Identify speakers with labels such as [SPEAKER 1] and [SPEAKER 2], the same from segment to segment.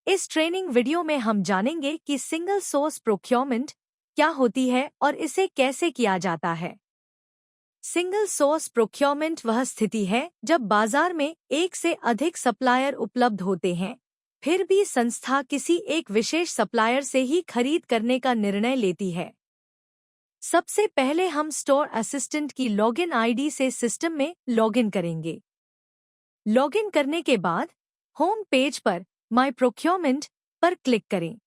[SPEAKER 1] इस training video में हम जानेंगे कि सिंगल सोर्स प्रोक्योरमेंट क्या होती है और इसे कैसे किया जाता है। सिंगल सोर्स प्रोक्योरमेंट वह स्थिति है जब बाजार में एक से अधिक सप्लायर उपलब्ध होते हैं, फिर भी संस्था किसी एक विशेष सप्लायर से ही खरीद करने का निर्णय लेती है। सबसे पहले हम स्टोर असिस्टेंट की लॉगिन आईडी से सिस्टम में लॉगिन करेंगे। लॉगिन करने के बाद होम पेज पर माय प्रोक्योरमेंट पर क्लिक करें।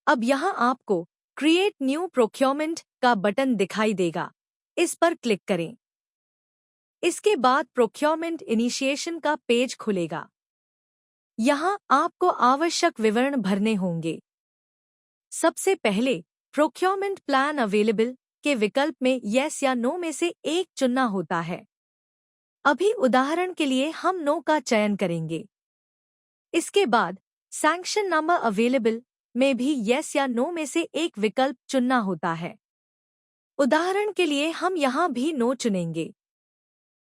[SPEAKER 1] अब यहां आपको क्रिएट न्यू प्रोक्योरमेंट का बटन दिखाई देगा, इस पर क्लिक करें। इसके बाद प्रोक्योरमेंट इनिशिएशन का पेज खुलेगा। यहां आपको आवश्यक विवरण भरने होंगे। सबसे पहले प्रोक्योरमेंट प्लान अवेलेबल के विकल्प में यस या नो में से एक चुनना होता है। अभी उदाहरण के लिए हम नो का चयन करेंगे। इसके बाद सैंक्शन नंबर अवेलेबल में भी यस या नो में से एक विकल्प चुनना होता है। उदाहरण के लिए हम यहां भी नो चुनेंगे।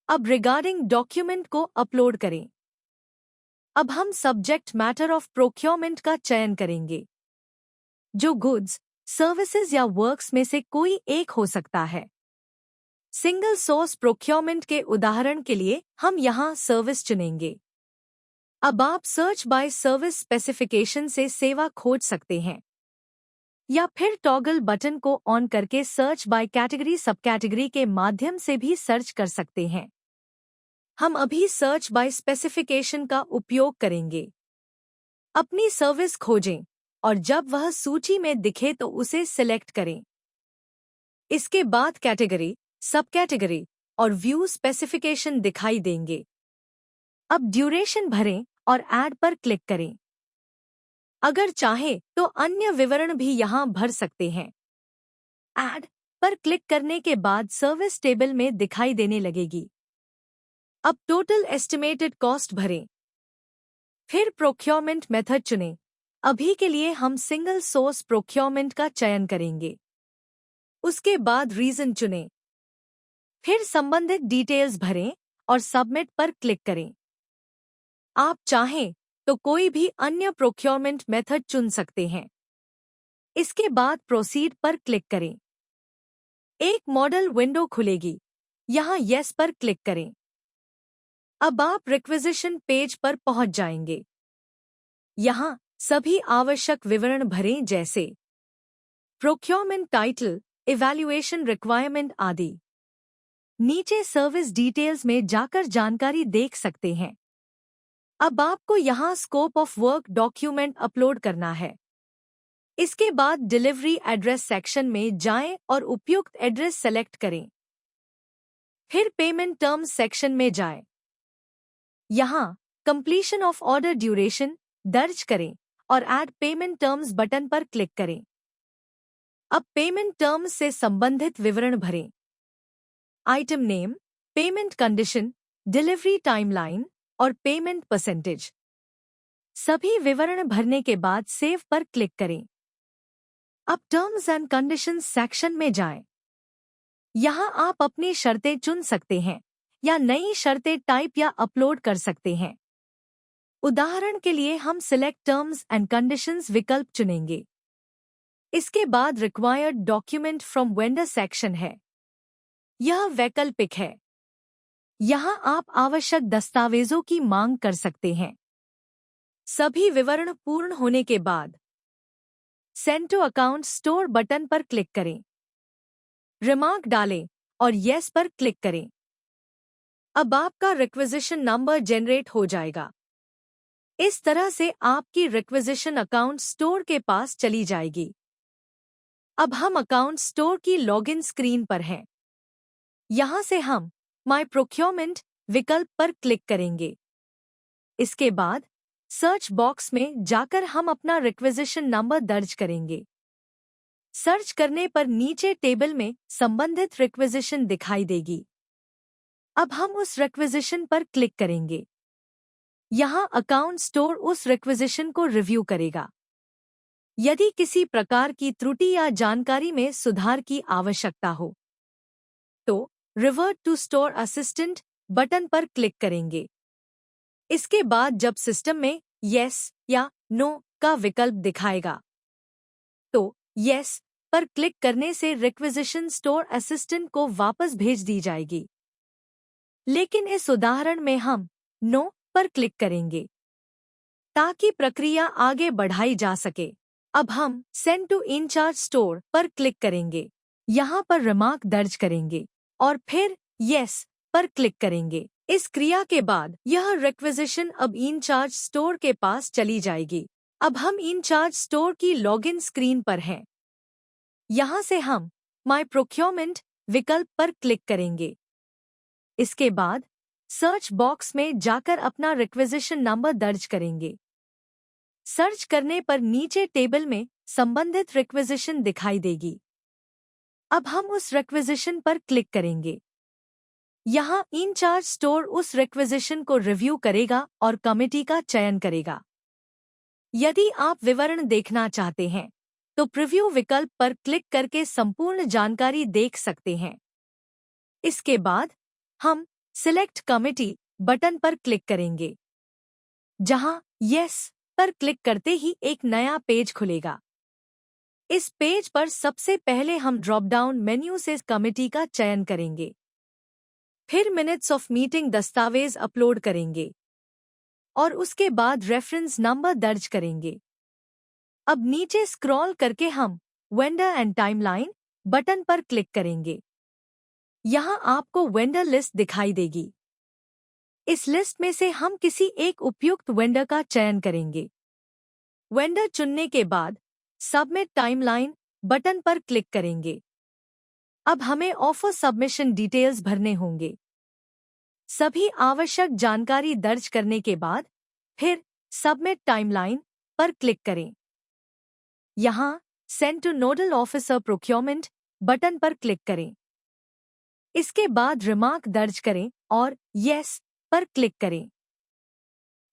[SPEAKER 1] अब रिगार्डिंग डॉक्यूमेंट को अपलोड करें। अब हम सब्जेक्ट मैटर ऑफ प्रोक्योरमेंट का चयन करेंगे, जो गुड्स, सर्विसेज या वर्क्स में से कोई एक हो सकता है। सिंगल सोर्स प्रोक्योरमेंट के उदाहरण के लिए हम यहां सर्विस चुनेंगे। अब आप सर्च बाय सर्विस स्पेसिफिकेशन से सेवा खोज सकते हैं, या फिर टॉगल बटन को ऑन करके सर्च बाय कैटेगरी सब कैटेगरी के माध्यम से भी सर्च कर सकते हैं। हम अभी सर्च बाय स्पेसिफिकेशन का उपयोग करेंगे। अपनी सर्विस खोजें और जब वह सूची में दिखे तो उसे सिलेक्ट करें। इसके बाद कैटेगरी, सब कैटेगरी और व्यू स्पेसिफिकेशन दिखाई देंगे। अब ड्यूरेशन भरें और ऐड पर क्लिक करें। अगर चाहे तो अन्य विवरण भी यहां भर सकते हैं। ऐड पर क्लिक करने के बाद सर्विस टेबल में दिखाई देने लगेगी। अब टोटल एस्टिमेटेड कॉस्ट भरें। फिर प्रोक्योरमेंट मेथड चुनें। अभी के लिए हम सिंगल सोर्स प्रोक्योरमेंट का चयन करेंगे। उसके बाद रीजन चुनें। फिर संबंधित डिटेल्स भरें और सबमिट पर क्लिक करें। आप चाहें तो कोई भी अन्य प्रोक्योरमेंट मेथड चुन सकते हैं। इसके बाद प्रोसीड पर क्लिक करें। एक मॉडल विंडो खुलेगी। यहां यस पर क्लिक करें। अब आप रिक्विजिशन पेज पर पहुंच जाएंगे। यहां सभी आवश्यक विवरण भरें, जैसे प्रोक्योरमेंट टाइटल, इवैल्यूएशन रिक्वायरमेंट आदि। नीचे सर्विस डिटेल्स में जाकर जानकारी देख सकते हैं। अब आपको यहां scope of work document upload करना है। इसके बाद डिलीवरी एड्रेस सेक्शन में जाएं और उपयुक्त एड्रेस सेलेक्ट करें। फिर पेमेंट टर्म्स सेक्शन में जाएं। यहां कंप्लीशन ऑफ ऑर्डर ड्यूरेशन दर्ज करें और ऐड पेमेंट टर्म्स बटन पर क्लिक करें। अब पेमेंट टर्म्स से संबंधित विवरण भरें। Item name, payment condition, delivery timeline और पेमेंट परसेंटेज। सभी विवरण भरने के बाद सेव पर क्लिक करें। अब टर्म्स एंड कंडीशंस सेक्शन में जाएं। यहां आप अपनी शर्तें चुन सकते हैं या नई शर्तें टाइप या अपलोड कर सकते हैं। उदाहरण के लिए हम सिलेक्ट टर्म्स एंड कंडीशंस विकल्प चुनेंगे। इसके बाद required document from vendor section है। यह वैकल्पिक है। यहां आप आवश्यक दस्तावेजों की मांग कर सकते हैं। सभी विवरण पूर्ण होने के बाद send to account store button पर क्लिक करें। रिमार्क डालें और येस पर क्लिक करें। अब आपका रिक्विजिशन नंबर जनरेट हो जाएगा। इस तरह से आपकी रिक्विजिशन अकाउंट स्टोर के पास चली जाएगी। अब हम अकाउंट स्टोर की लॉगिन स्क्रीन पर हैं। यहां से हम माय प्रोक्योरमेंट विकल्प पर क्लिक करेंगे। इसके बाद सर्च बॉक्स में जाकर हम अपना रिक्विजिशन नंबर दर्ज करेंगे। सर्च करने पर नीचे टेबल में संबंधित रिक्विजिशन दिखाई देगी। अब हम उस रिक्विजिशन पर क्लिक करेंगे। यहां अकाउंट स्टोर उस रिक्विजिशन को रिव्यू करेगा। यदि किसी प्रकार की त्रुटि या जानकारी में सुधार की आवश्यकता हो तो revert to store assistant button पर क्लिक करेंगे। इसके बाद जब सिस्टम में यस या नो का विकल्प दिखाएगा। तो यस पर क्लिक करने से रिक्विजिशन स्टोर असिस्टेंट को वापस भेज दी जाएगी। लेकिन इस उदाहरण में हम नो पर क्लिक करेंगे ताकि प्रक्रिया आगे बढ़ाई जा सके। अब हम सेंड टू इंचार्ज स्टोर पर क्लिक करेंगे, यहाँ पर रिमार्क दर्ज करेंगे और फिर यस पर क्लिक करेंगे। इस क्रिया के बाद यह रिक्विजिशन अब इंचार्ज स्टोर के पास चली जाएगी। अब हम इंचार्ज स्टोर की लॉगिन स्क्रीन पर हैं। यहाँ से हम माय प्रोक्योरमेंट विकल्प पर क्लिक करेंगे। इसके बाद सर्च बॉक्स में जाकर अपना रिक्विजिशन नंबर दर्ज करेंगे। सर्च करने पर नीचे टेबल में संबंधित रिक्विजिशन दिखाई देगी। अब हम उस रिक्विजिशन पर क्लिक करेंगे। यहाँ इंचार्ज स्टोर उस रिक्विजिशन को रिव्यू करेगा और कमिटी का चयन करेगा। यदि आप विवरण देखना चाहते हैं तो प्रीव्यू विकल्प पर क्लिक करके संपूर्ण जानकारी देख सकते हैं। इसके बाद हम सिलेक्ट कमिटी बटन पर क्लिक करेंगे, जहां यस पर क्लिक करते ही एक नया पेज खुलेगा। इस पेज पर सबसे पहले हम ड्रॉप डाउन मेन्यू से कमिटी का चयन करेंगे। फिर मिनट्स ऑफ मीटिंग दस्तावेज अपलोड करेंगे और उसके बाद रेफरेंस नंबर दर्ज करेंगे। अब नीचे स्क्रॉल करके हम वेंडर एंड टाइमलाइन बटन पर क्लिक करेंगे। यहाँ आपको वेंडर लिस्ट दिखाई देगी। इस लिस्ट में से हम किसी एक उपयुक्त वेंडर का चयन करेंगे। वेंडर चुनने के बाद सबमिट टाइमलाइन बटन पर क्लिक करेंगे। अब हमें ऑफर सबमिशन डिटेल्स भरने होंगे। सभी आवश्यक जानकारी दर्ज करने के बाद फिर सबमिट टाइमलाइन पर क्लिक करें। यहाँ send two nodal officer procurement button पर क्लिक करें। इसके बाद रिमार्क दर्ज करें और यस पर क्लिक करें।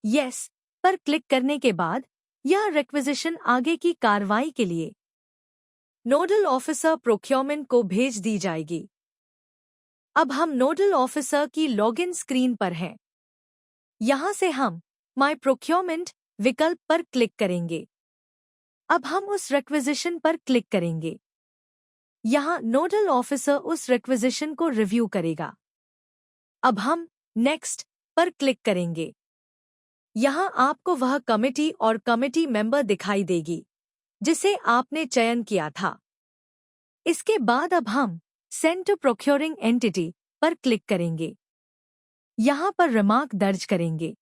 [SPEAKER 1] यस पर क्लिक करने के बाद यह रिक्विजिशन आगे की कार्रवाई के लिए नोडल ऑफिसर प्रोक्योरमेंट को भेज दी जाएगी। अब हम नोडल ऑफिसर की लॉगिन स्क्रीन पर हैं। यहाँ से हम माय प्रोक्योरमेंट विकल्प पर क्लिक करेंगे। अब हम उस रिक्विजिशन पर क्लिक करेंगे। यहाँ नोडल ऑफिसर उस रिक्विजिशन को रिव्यू करेगा। अब हम नेक्स्ट पर क्लिक करेंगे। यहाँ आपको वह कमिटी और कमिटी मेंबर दिखाई देगी जिसे आपने चयन किया था। इसके बाद अब हम सेंड टू प्रोक्योरिंग एंटिटी पर क्लिक करेंगे। यहाँ पर रिमार्क दर्ज करेंगे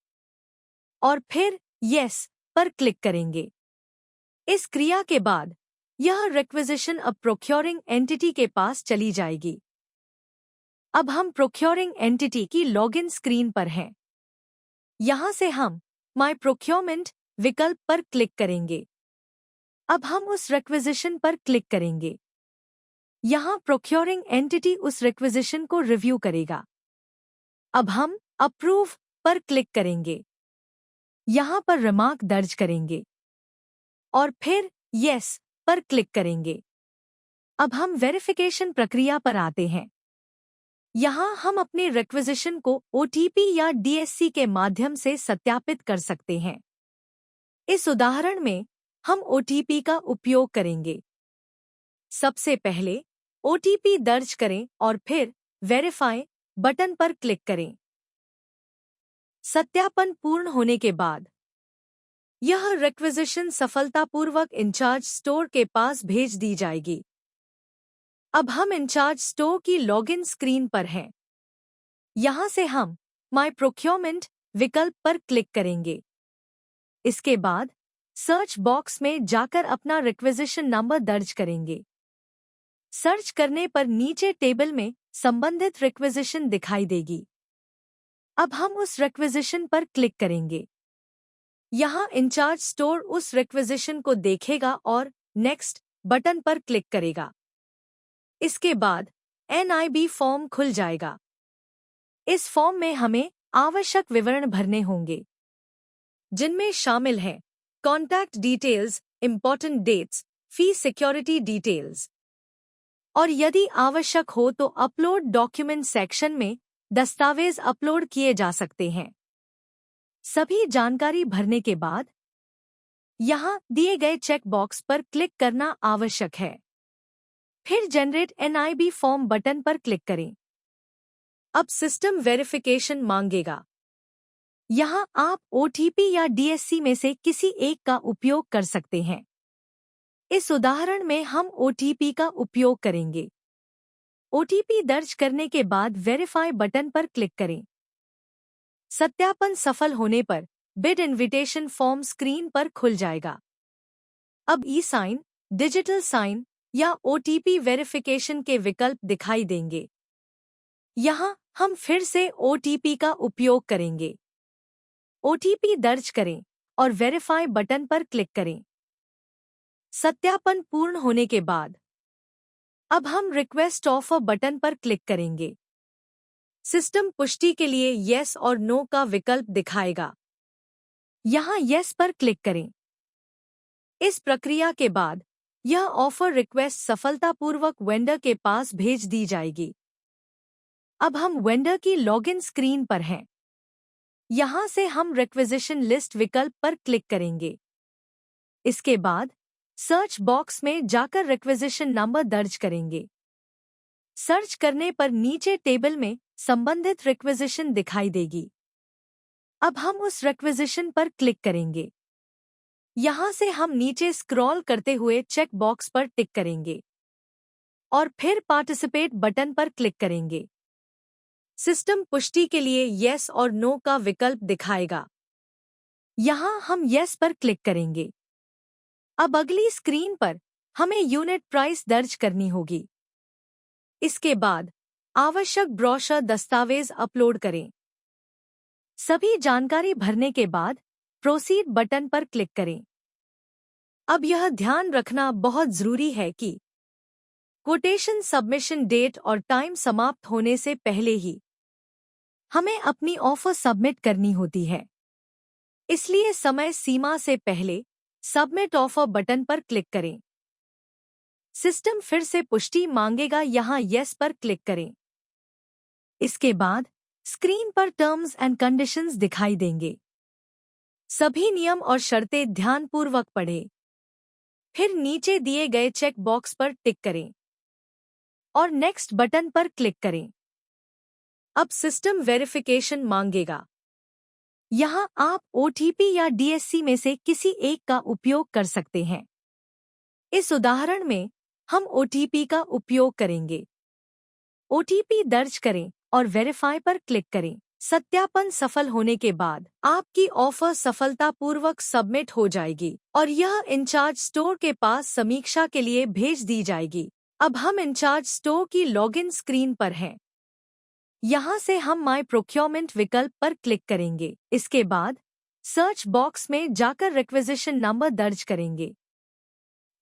[SPEAKER 1] और फिर यस पर क्लिक करेंगे। इस क्रिया के बाद यह रिक्विजिशन अब प्रोक्योरिंग एंटिटी के पास चली जाएगी। अब हम प्रोक्योरिंग एंटिटी की लॉगिन स्क्रीन पर हैं। यहाँ से हम माय प्रोक्योरमेंट विकल्प पर क्लिक करेंगे। अब हम उस रिक्विजिशन पर क्लिक करेंगे। यहाँ प्रोक्योरिंग एंटिटी उस रिक्विजिशन को रिव्यू करेगा। अब हम अप्रूव पर क्लिक करेंगे। यहाँ पर रिमार्क दर्ज करेंगे और फिर यस पर क्लिक करेंगे। अब हम वेरिफिकेशन प्रक्रिया पर आते हैं। यहाँ हम अपने रिक्विजिशन को OTP या DSC के माध्यम से सत्यापित कर सकते हैं। इस उदाहरण में हम OTP का उपयोग करेंगे। सबसे पहले OTP दर्ज करें और फिर वेरीफाई बटन पर क्लिक करें। सत्यापन पूर्ण होने के बाद यह रिक्विजिशन सफलतापूर्वक इंचार्ज स्टोर के पास भेज दी जाएगी। अब हम इंचार्ज स्टोर की लॉगिन स्क्रीन पर हैं। यहाँ से हम माय प्रोक्योरमेंट विकल्प पर क्लिक करेंगे। इसके बाद सर्च बॉक्स में जाकर अपना रिक्विजिशन नंबर दर्ज करेंगे। सर्च करने पर नीचे टेबल में संबंधित रिक्विजिशन दिखाई देगी। अब हम उस रिक्विजिशन पर क्लिक करेंगे। यहाँ इंचार्ज स्टोर उस रिक्विजिशन को देखेगा और नेक्स्ट बटन पर क्लिक करेगा। इसके बाद NIB फॉर्म खुल जाएगा। इस फॉर्म में हमें आवश्यक विवरण भरने होंगे, जिनमें शामिल हैं कॉन्टैक्ट डिटेल्स, इम्पोर्टेंट डेट्स, फी सिक्योरिटी डिटेल्स और यदि आवश्यक हो तो अपलोड डॉक्यूमेंट सेक्शन में दस्तावेज अपलोड किए जा सकते हैं। सभी जानकारी भरने के बाद यहाँ दिए गए चेक बॉक्स पर क्लिक करना आवश्यक है। फिर जनरेट एनआईबी फॉर्म बटन पर क्लिक करें। अब सिस्टम वेरिफिकेशन मांगेगा। यहाँ आप ओटीपी या डीएससी में से किसी एक का उपयोग कर सकते हैं। इस उदाहरण में हम ओटीपी का उपयोग करेंगे। ओटीपी दर्ज करने के बाद वेरीफाई बटन पर क्लिक करें। सत्यापन सफल होने पर बिड इनविटेशन फॉर्म स्क्रीन पर खुल जाएगा। अब ई साइन, डिजिटल साइन या ओटीपी वेरिफिकेशन के विकल्प दिखाई देंगे। यहाँ हम फिर से ओटीपी का उपयोग करेंगे। ओटीपी दर्ज करें और वेरीफाई बटन पर क्लिक करें। सत्यापन पूर्ण होने के बाद अब हम रिक्वेस्ट ऑफर बटन पर क्लिक करेंगे। सिस्टम पुष्टि के लिए येस और नो का विकल्प दिखाएगा। यहाँ येस पर क्लिक करें। इस प्रक्रिया के बाद यह ऑफर रिक्वेस्ट सफलतापूर्वक वेंडर के पास भेज दी जाएगी। अब हम वेंडर की लॉगिन स्क्रीन पर हैं। यहाँ से हम रिक्विजिशन लिस्ट विकल्प पर क्लिक करेंगे। इसके बाद सर्च बॉक्स में जाकर रिक्विजिशन नंबर दर्ज करेंगे। सर्च करने पर नीचे टेबल में संबंधित रिक्विजिशन दिखाई देगी। अब हम उस रिक्विजिशन पर क्लिक करेंगे। यहाँ से हम नीचे स्क्रॉल करते हुए चेक बॉक्स पर टिक करेंगे और फिर पार्टिसिपेट बटन पर क्लिक करेंगे। सिस्टम पुष्टि के लिए येस और नो का विकल्प दिखाएगा। यहाँ हम येस पर क्लिक करेंगे। अब अगली स्क्रीन पर हमें यूनिट प्राइस दर्ज करनी होगी। इसके बाद आवश्यक ब्रोशर दस्तावेज अपलोड करें। सभी जानकारी भरने के बाद प्रोसीड बटन पर क्लिक करें। अब यह ध्यान रखना बहुत जरूरी है कि कोटेशन सबमिशन डेट और टाइम समाप्त होने से पहले ही हमें अपनी ऑफर सबमिट करनी होती है। इसलिए समय सीमा से पहले सबमिट ऑफर बटन पर क्लिक करें। सिस्टम फिर से पुष्टि मांगेगा, यहाँ येस पर क्लिक करें। इसके बाद स्क्रीन पर टर्म्स एंड कंडीशंस दिखाई देंगे। सभी नियम और शर्तें ध्यानपूर्वक पढ़ें। फिर नीचे दिए गए चेक बॉक्स पर टिक करें और नेक्स्ट बटन पर क्लिक करें। अब सिस्टम वेरिफिकेशन मांगेगा। यहाँ आप ओटीपी या डीएससी में से किसी एक का उपयोग कर सकते हैं। इस उदाहरण में हम ओटीपी का उपयोग करेंगे। ओटीपी दर्ज करें और वेरीफाई पर क्लिक करें। सत्यापन सफल होने के बाद आपकी ऑफर सफलतापूर्वक सबमिट हो जाएगी और यह इंचार्ज स्टोर के पास समीक्षा के लिए भेज दी जाएगी। अब हम इंचार्ज स्टोर की लॉगिन स्क्रीन पर हैं। यहाँ से हम माय प्रोक्योरमेंट विकल्प पर क्लिक करेंगे। इसके बाद सर्च बॉक्स में जाकर रिक्विजिशन नंबर दर्ज करेंगे।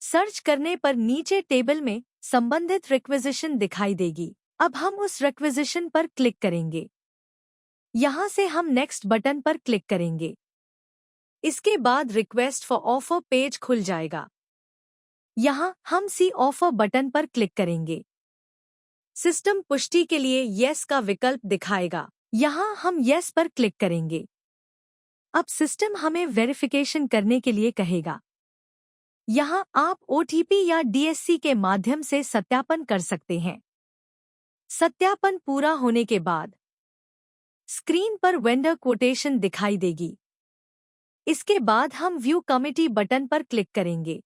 [SPEAKER 1] सर्च करने पर नीचे टेबल में संबंधित रिक्विजिशन दिखाई देगी। अब हम उस रिक्विजिशन पर क्लिक करेंगे। यहाँ से हम नेक्स्ट बटन पर क्लिक करेंगे। इसके बाद रिक्वेस्ट फॉर ऑफर पेज खुल जाएगा। यहाँ हम सी ऑफर बटन पर क्लिक करेंगे। सिस्टम पुष्टि के लिए येस का विकल्प दिखाएगा। यहाँ हम येस पर क्लिक करेंगे। अब सिस्टम हमें वेरिफिकेशन करने के लिए कहेगा। यहाँ आप ओटीपी या डीएससी के माध्यम से सत्यापन कर सकते हैं। सत्यापन पूरा होने के बाद स्क्रीन पर वेंडर कोटेशन दिखाई देगी। इसके बाद हम व्यू कमिटी बटन पर क्लिक करेंगे।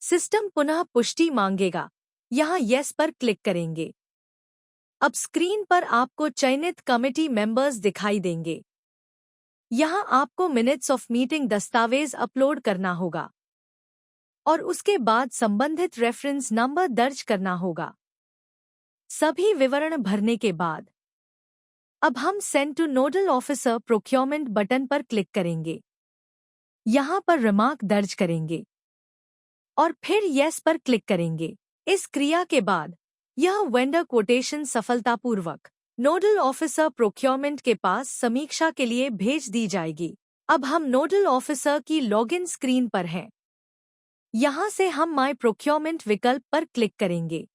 [SPEAKER 1] सिस्टम पुनः पुष्टि मांगेगा। यहाँ येस पर क्लिक करेंगे। अब स्क्रीन पर आपको चयनित कमिटी मेंबर्स दिखाई देंगे। यहाँ आपको मिनट्स ऑफ मीटिंग दस्तावेज अपलोड करना होगा और उसके बाद संबंधित रेफरेंस नंबर दर्ज करना होगा। सभी विवरण भरने के बाद अब हम send two nodal officer procurement button पर क्लिक करेंगे। यहाँ पर रिमार्क दर्ज करेंगे और फिर येस पर क्लिक करेंगे। इस क्रिया के बाद यह वेंडर कोटेशन सफलतापूर्वक नोडल ऑफिसर प्रोक्योरमेंट के पास समीक्षा के लिए भेज दी जाएगी। अब हम नोडल ऑफिसर की लॉगिन स्क्रीन पर हैं। यहाँ से हम माय प्रोक्योरमेंट विकल्प पर क्लिक करेंगे।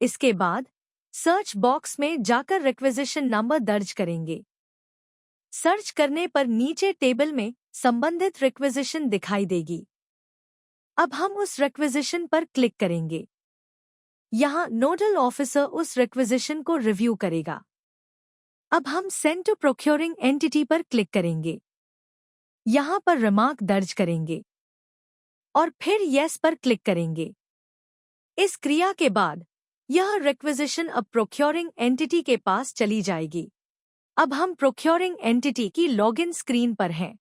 [SPEAKER 1] इसके बाद सर्च बॉक्स में जाकर रिक्विजिशन नंबर दर्ज करेंगे। सर्च करने पर नीचे टेबल में संबंधित रिक्विजिशन दिखाई देगी। अब हम उस रिक्विजिशन पर क्लिक करेंगे। यहाँ नोडल ऑफिसर उस रिक्विजिशन को रिव्यू करेगा। अब हम सेंड टू प्रोक्योरिंग एंटिटी पर क्लिक करेंगे। यहाँ पर रिमार्क दर्ज करेंगे और फिर येस पर क्लिक करेंगे। इस क्रिया के बाद यह रिक्विजिशन अब प्रोक्योरिंग एंटिटी के पास चली जाएगी। अब हम प्रोक्योरिंग एंटिटी की लॉगिन स्क्रीन पर हैं।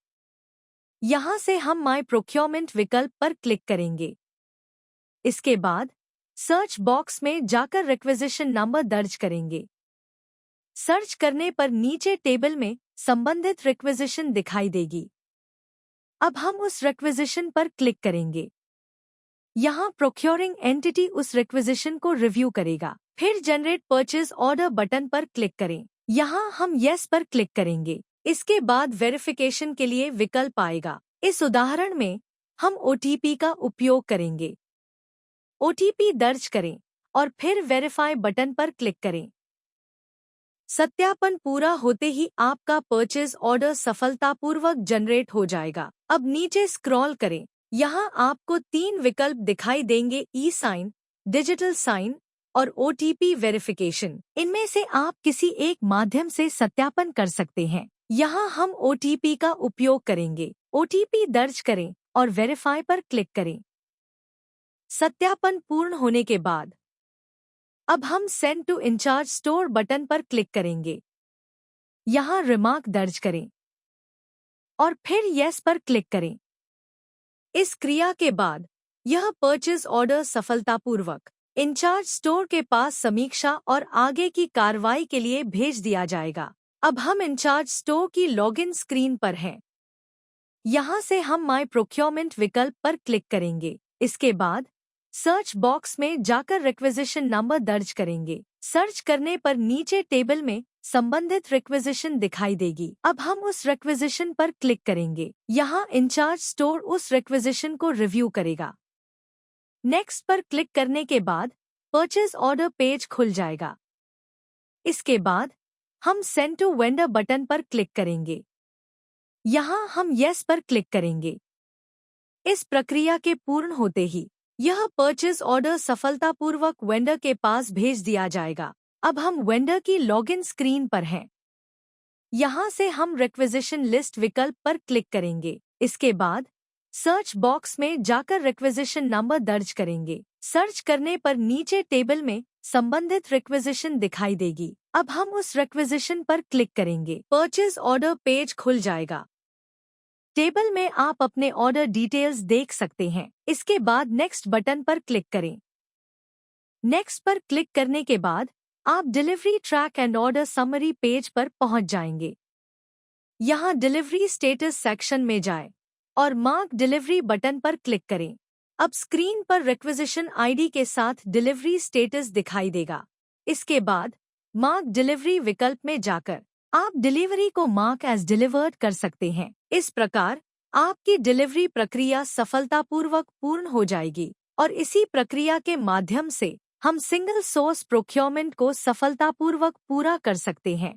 [SPEAKER 1] यहाँ से हम माय प्रोक्योरमेंट विकल्प पर क्लिक करेंगे। इसके बाद सर्च बॉक्स में जाकर रिक्विजिशन नंबर दर्ज करेंगे। सर्च करने पर नीचे टेबल में संबंधित रिक्विजिशन दिखाई देगी। अब हम उस रिक्विजिशन पर क्लिक करेंगे। यहाँ प्रोक्योरिंग एंटिटी उस रिक्विजिशन को रिव्यू करेगा। फिर जनरेट परचेज ऑर्डर बटन पर क्लिक करें। यहाँ हम येस पर क्लिक करेंगे। इसके बाद वेरिफिकेशन के लिए विकल्प आएगा। इस उदाहरण में हम ओटीपी का उपयोग करेंगे। ओटीपी दर्ज करें और फिर वेरीफाई बटन पर क्लिक करें। सत्यापन पूरा होते ही आपका परचेज ऑर्डर सफलतापूर्वक जनरेट हो जाएगा। अब नीचे स्क्रॉल करें। यहाँ आपको 3 विकल्प दिखाई देंगे, ई साइन, डिजिटल साइन और ओटीपी वेरिफिकेशन। इनमें से आप किसी एक माध्यम से सत्यापन कर सकते हैं। यहाँ हम ओटीपी का उपयोग करेंगे। ओटीपी दर्ज करें और वेरीफाई पर क्लिक करें। सत्यापन पूर्ण होने के बाद अब हम send to incharge store button पर क्लिक करेंगे। यहाँ रिमार्क दर्ज करें और फिर येस पर क्लिक करें। इस क्रिया के बाद यह परचेज ऑर्डर सफलतापूर्वक इंचार्ज स्टोर के पास समीक्षा और आगे की कार्रवाई के लिए भेज दिया जाएगा। अब हम इंचार्ज स्टोर की लॉगिन स्क्रीन पर हैं। यहाँ से हम माय प्रोक्योरमेंट विकल्प पर क्लिक करेंगे। इसके बाद सर्च बॉक्स में जाकर रिक्विजिशन नंबर दर्ज करेंगे। सर्च करने पर नीचे टेबल में संबंधित रिक्विजिशन दिखाई देगी। अब हम उस रिक्विजिशन पर क्लिक करेंगे। यहाँ इंचार्ज स्टोर उस रिक्विजिशन को रिव्यू करेगा। नेक्स्ट पर क्लिक करने के बाद परचेज ऑर्डर पेज खुल जाएगा। इसके बाद हम सेंड टू वेंडर बटन पर क्लिक करेंगे। यहाँ हम येस पर क्लिक करेंगे। इस प्रक्रिया के पूर्ण होते ही यह परचेज ऑर्डर सफलतापूर्वक वेंडर के पास भेज दिया जाएगा। अब हम वेंडर की लॉगिन स्क्रीन पर हैं। यहाँ से हम रिक्विजिशन लिस्ट विकल्प पर क्लिक करेंगे। इसके बाद सर्च बॉक्स में जाकर रिक्विजिशन नंबर दर्ज करेंगे। सर्च करने पर नीचे टेबल में संबंधित रिक्विजिशन दिखाई देगी। अब हम उस रिक्विजिशन पर क्लिक करेंगे। परचेज ऑर्डर पेज खुल जाएगा। टेबल में आप अपने ऑर्डर डिटेल्स देख सकते हैं। इसके बाद नेक्स्ट बटन पर क्लिक करें। नेक्स्ट पर क्लिक करने के बाद आप delivery track and order summary page पर पहुंच जाएंगे। यहाँ डिलीवरी स्टेटस सेक्शन में जाएं और मार्क डिलीवरी बटन पर क्लिक करें। अब स्क्रीन पर रिक्विजिशन आईडी के साथ डिलीवरी स्टेटस दिखाई देगा। इसके बाद मार्क डिलीवरी विकल्प में जाकर आप डिलीवरी को मार्क एज डिलीवर्ड कर सकते हैं। इस प्रकार आपकी डिलीवरी प्रक्रिया सफलतापूर्वक पूर्ण हो जाएगी और इसी प्रक्रिया के माध्यम से हम सिंगल सोर्स प्रोक्योरमेंट को सफलतापूर्वक पूरा कर सकते हैं।